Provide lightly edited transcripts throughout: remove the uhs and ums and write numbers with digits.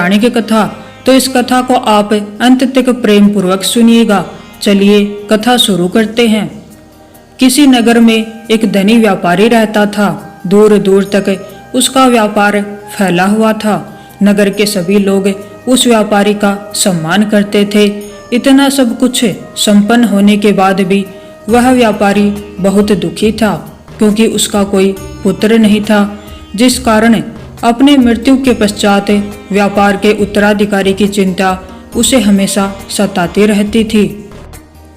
पौराणिक कथा, तो इस कथा को आप अंत तक प्रेम पूर्वक सुनिएगा। चलिए कथा शुरू करते हैं। किसी नगर में एक धनी व्यापारी रहता था। दूर दूर तक उसका व्यापार फैला हुआ था। नगर के सभी लोग उस व्यापारी का सम्मान करते थे। इतना सब कुछ संपन्न होने के बाद भी वह व्यापारी बहुत दुखी था, क्योंकि उसका कोई पुत्र नहीं था, जिस कारण अपने मृत्यु के पश्चात व्यापार के उत्तराधिकारी की चिंता उसे हमेशा सताती रहती थी।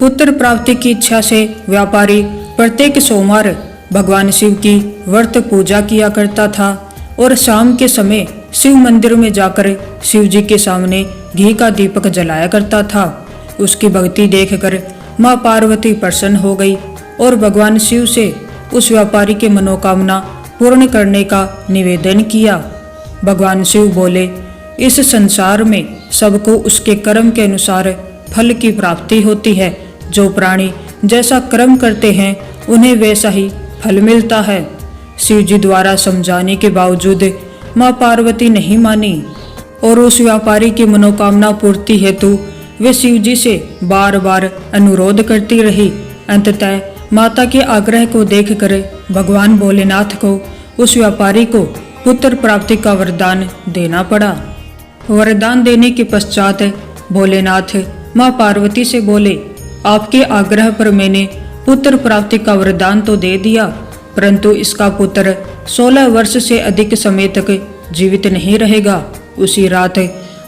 पुत्र प्राप्ति की इच्छा से व्यापारी प्रत्येक सोमवार भगवान शिव की व्रत पूजा किया करता था और शाम के समय शिव मंदिर में जाकर शिव जी के सामने घी का दीपक जलाया करता था। उसकी भक्ति देखकर माँ पार्वती प्रसन्न हो गई और भगवान शिव से उस व्यापारी की मनोकामना पूर्ण करने का निवेदन किया। भगवान शिव बोले, इस संसार में सबको उसके कर्म के अनुसार फल की प्राप्ति होती है। जो प्राणी जैसा कर्म करते हैं उन्हें वैसा ही फल मिलता है। शिव जी द्वारा समझाने के बावजूद माँ पार्वती नहीं मानी और उस व्यापारी की मनोकामना पूर्ति हेतु वे शिव जी से बार बार अनुरोध करती रही। अंततः माता के आग्रह को देखकर भगवान भोलेनाथ को उस व्यापारी को पुत्र प्राप्ति का वरदान देना पड़ा। वरदान देने के पश्चात भोलेनाथ माँ पार्वती से बोले, आपके आग्रह पर मैंने पुत्र प्राप्ति का वरदान तो दे दिया, परंतु इसका पुत्र 16 वर्ष से अधिक समय तक जीवित नहीं रहेगा। उसी रात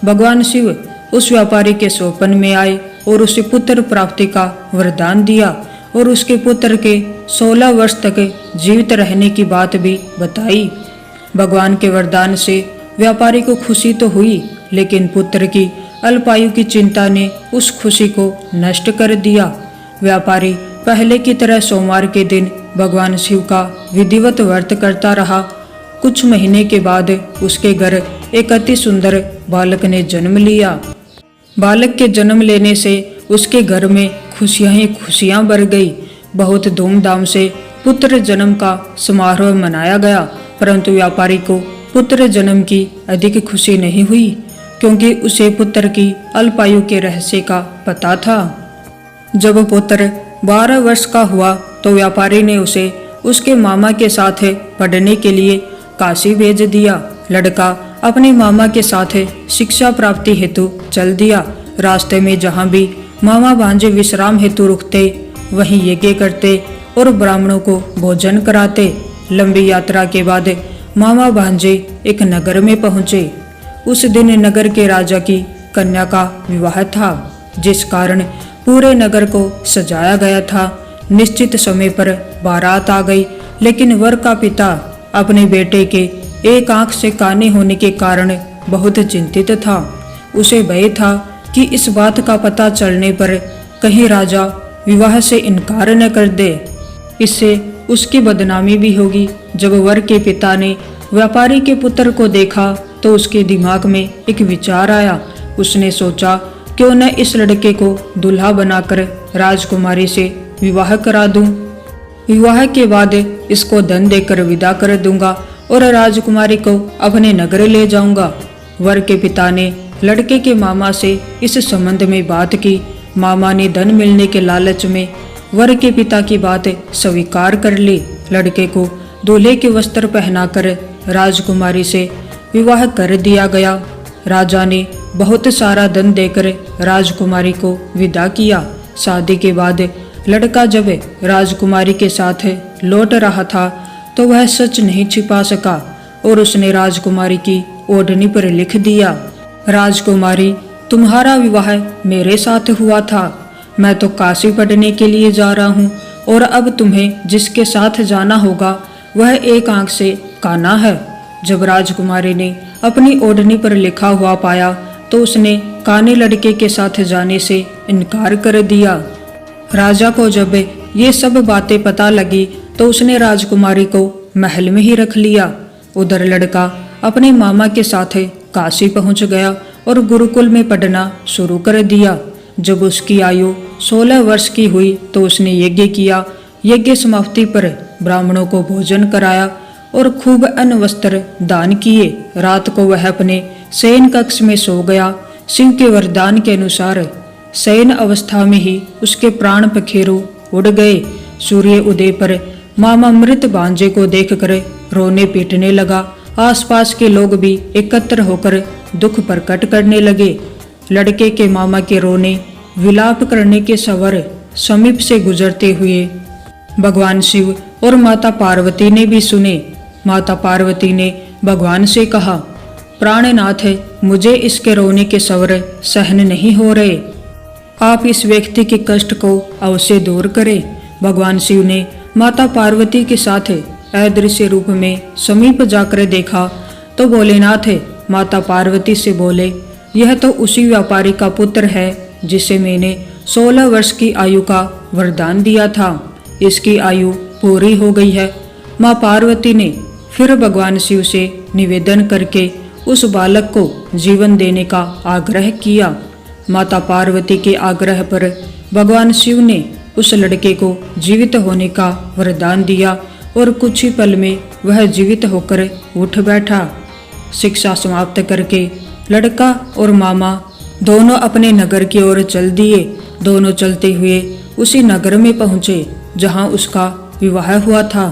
भगवान शिव उस व्यापारी के स्वप्न में आए और उसे पुत्र प्राप्ति का वरदान दिया और उसके पुत्र के 16 वर्ष तक जीवित रहने की बात भी बताई। भगवान के वरदान से व्यापारी को खुशी तो हुई, लेकिन पुत्र की अल्पायु की चिंता ने उस खुशी को नष्ट कर दिया। व्यापारी पहले की तरह सोमवार के दिन भगवान शिव का विधिवत व्रत करता रहा। कुछ महीने के बाद उसके घर एक अति सुंदर बालक ने जन्म लिया। बालक के जन्म लेने से उसके घर में खुशियां ही खुशियां भर गई। बहुत धूमधाम से पुत्र जन्म का समारोह मनाया गया, परंतु व्यापारी को पुत्र जन्म की अधिक खुशी नहीं हुई, क्योंकि उसे पुत्र की अल्पायु के रहस्य का पता था। जब पुत्र 12 वर्ष का हुआ तो व्यापारी ने उसे उसके मामा के साथ पढ़ने के लिए काशी भेज दिया। लड़का अपने मामा के साथ शिक्षा प्राप्ति हेतु चल दिया। रास्ते में जहाँ भी मामा भांजे विश्राम हेतु रुकते, वहीं यज्ञ करते और ब्राह्मणों को भोजन कराते। लंबी यात्रा के बाद मामा भांजे एक नगर में पहुँचे। उस दिन नगर के राजा की कन्या का विवाह था, जिस कारण पूरे नगर को सजाया गया था। निश्चित समय पर बारात आ गई, लेकिन वर का पिता अपने बेटे के एक आंख से काने होने के कारण बहुत चिंतित था। उसे भय था कि इस बात का पता चलने पर कहीं राजा विवाह से इनकार न कर दे, इससे उसकी बदनामी भी होगी। जब वर के पिता ने व्यापारी के पुत्र को देखा तो उसके दिमाग में एक विचार आया। उसने सोचा, क्यों न इस लड़के को दूल्हा बनाकर राजकुमारी से विवाह करा दूं। विवाह के बाद इसको धन देकर विदा कर दूंगा और राजकुमारी को अपने नगर ले जाऊंगा। वर के पिता ने लड़के के मामा से इस संबंध में बात की। मामा ने धन मिलने के लालच में वर के पिता की बात स्वीकार कर ली। लड़के को दूल्हे के वस्त्र पहनाकर राजकुमारी से विवाह कर दिया गया। राजा ने बहुत सारा धन देकर राजकुमारी को विदा किया। शादी के बाद लड़का जब राजकुमारी के साथ लौट रहा था तो वह सच नहीं छिपा सका और उसने राजकुमारी की ओढ़नी पर लिख दिया, राजकुमारी, तुम्हारा विवाह मेरे साथ हुआ था। मैं तो काशी पढ़ने के लिए जा रहा हूँ और अब तुम्हें जिसके साथ जाना होगा वह एक आंख से काना है। जब राजकुमारी ने अपनी ओढ़नी पर लिखा हुआ पाया तो उसने काने लड़के के साथ जाने से इनकार कर दिया। राजा को जब ये सब बातें पता लगी तो उसने राजकुमारी को महल में ही रख लिया। उधर लड़का अपने मामा के साथ काशी पहुंच गया और गुरुकुल में पढ़ना शुरू कर दिया। जब उसकी आयु 16 वर्ष की हुई तो उसने यज्ञ किया। यज्ञ समाप्ति पर ब्राह्मणों को भोजन कराया और खूब अन्न वस्त्र दान किए। रात को वह अपने शयन कक्ष में सो गया। शिव के वरदान के अनुसार शयन अवस्था में ही उसके प्राण पखेरु उड़ गए। सूर्य उदय पर मामा मृत भांजे को देखकर रोने पीटने लगा। आसपास के लोग भी एकत्र होकर दुख प्रकट करने लगे। लड़के के मामा के रोने विलाप करने के सवर समीप से गुजरते हुए भगवान शिव और माता पार्वती ने भी सुने। माता पार्वती ने भगवान से कहा, प्राणनाथ, मुझे इसके रोने के स्वर सहन नहीं हो रहे, आप इस व्यक्ति के कष्ट को अवश्य दूर करें। भगवान शिव ने माता पार्वती के साथ अदृश्य रूप में समीप जाकर देखा तो भोलेनाथ माता पार्वती से बोले, यह तो उसी व्यापारी का पुत्र है जिसे मैंने 16 वर्ष की आयु का वरदान दिया था। इसकी आयु पूरी हो गई है। माँ पार्वती ने फिर भगवान शिव से निवेदन करके उस बालक को जीवन देने का आग्रह किया। माता पार्वती के आग्रह पर भगवान शिव ने उस लड़के को जीवित होने का वरदान दिया और कुछ ही पल में वह जीवित होकर उठ बैठा। शिक्षा समाप्त करके लड़का और मामा दोनों अपने नगर की ओर चल दिए। दोनों चलते हुए उसी नगर में पहुंचे जहां उसका विवाह हुआ था।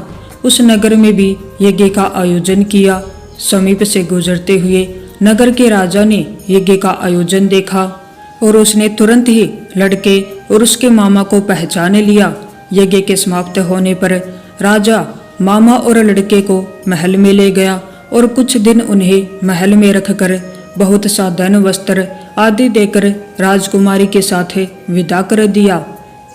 उस नगर में भी यज्ञ का आयोजन किया। समीप से गुजरते हुए नगर के राजा ने यज्ञ का आयोजन देखा और उसने तुरंत ही लड़के और उसके मामा को पहचान लिया। यज्ञ के समाप्त होने पर राजा मामा और लड़के को महल में ले गया और कुछ दिन उन्हें महल में रखकर बहुत सा धन वस्त्र आदि देकर राजकुमारी के साथ विदा कर दिया।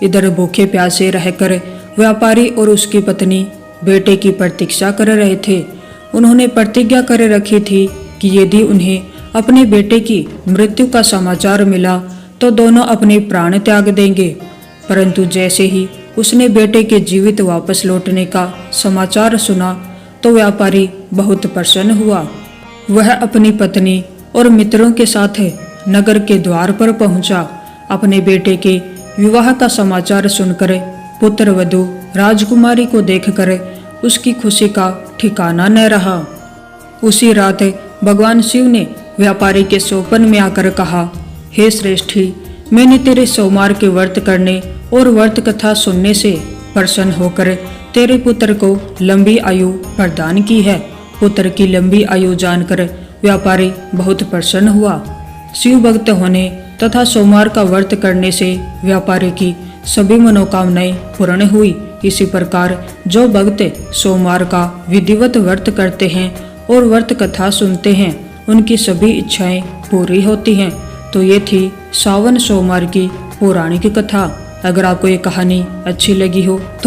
इधर भूखे प्यासे रहकर व्यापारी और उसकी पत्नी बेटे की प्रतीक्षा कर रहे थे। उन्होंने प्रतिज्ञा कर रखी थी कि यदि उन्हें अपने बेटे की मृत्यु का समाचार मिला तो दोनों अपने प्राण त्याग देंगे। परंतु जैसे ही उसने बेटे के जीवित वापस लौटने का समाचार सुना तो व्यापारी बहुत प्रसन्न हुआ। वह अपनी पत्नी और मित्रों के साथ नगर के द्वार पर पहुंचा। अपने बेटे के विवाह का समाचार सुनकर पुत्र वधू राजकुमारी को देखकर उसकी खुशी का ठिकाना न रहा। उसी रात भगवान शिव ने व्यापारी के सोपन में आकर कहा, हे श्रेष्ठी, मैंने तेरे सोमवार के व्रत करने और व्रत कथा सुनने से प्रसन्न होकर तेरे पुत्र को लंबी आयु प्रदान की है। पुत्र की लंबी आयु जानकर व्यापारी बहुत प्रसन्न हुआ। शिव भक्त होने तथा सोमवार का व्रत करने से व्यापारी की सभी मनोकामनाएं पूर्ण हुई। इसी प्रकार जो भक्त सोमवार का विधिवत व्रत करते हैं और व्रत कथा सुनते हैं उनकी सभी इच्छाएं पूरी होती हैं। तो ये थी सावन सोमवार की पौराणिक कथा। अगर आपको ये कहानी अच्छी लगी हो तो